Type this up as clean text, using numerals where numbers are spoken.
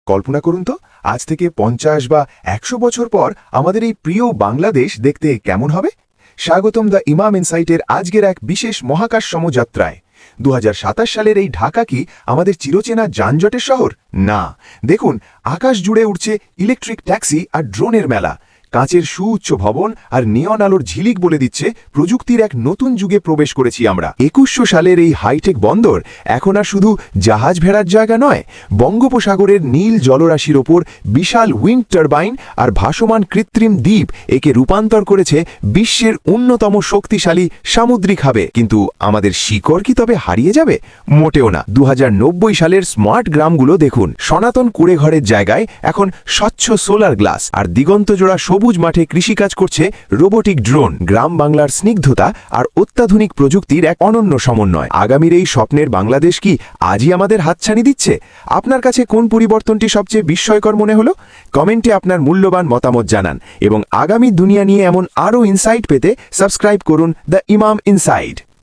কল্পনা করুন তো আজ থেকে ৫০ বা ১০০ বছর পর আমাদের এই প্রিয় বাংলাদেশ দেখতে কেমন হবে। স্বাগতম দ্য ইমাম ইনসাইটের আজকের এক বিশেষ মহাকাশ সমযাত্রায়। ২০২৭ সালের এই ঢাকা কি আমাদের চিরচেনা যানজটের শহর? না, দেখুন আকাশ জুড়ে উঠছে ইলেকট্রিক ট্যাক্সি আর ড্রোনের মেলা। কাঁচের সুউচ্চ ভবন আর নিয়ন আলোর ঝিলিক বলে দিচ্ছে প্রযুক্তির এক নতুন যুগে প্রবেশ করেছি আমরা। ২১০০ সালের এই হাইটেক বন্দর এখন আর শুধু জাহাজ ভেড়ার জায়গা নয়, বঙ্গোপসাগরের নীল জলরাশির ওপর বিশাল উইন্ড টারবাইন আর ভাসমান কৃত্রিম দ্বীপ একে রূপান্তর করেছে বিশ্বের অন্যতম শক্তিশালী সামুদ্রিক হাবে। কিন্তু আমাদের শিকড় কি তবে হারিয়ে যাবে? মোটেও না। ২০৯০ সালের স্মার্ট গ্রামগুলো দেখুন, সনাতন কুড়েঘরের জায়গায় এখন স্বচ্ছ সোলার গ্লাস, আর দিগন্তজোড়া সবুজ মাঠে কৃষিকাজ করছে রোবোটিক ড্রোন। গ্রাম বাংলার স্নিগ্ধতা আর অত্যাধুনিক প্রযুক্তির এক অনন্য সমন্বয়। আগামীর এই স্বপ্নের বাংলাদেশ কি আজই আমাদের হাতছানি দিচ্ছে? আপনার কাছে কোন পরিবর্তনটি সবচেয়ে বিস্ময়কর মনে হলো? কমেন্টে আপনার মূল্যবান মতামত জানান এবং আগামী দুনিয়া নিয়ে এমন আরও ইনসাইট পেতে সাবস্ক্রাইব করুন দ্য ইমাম ইনসাইট।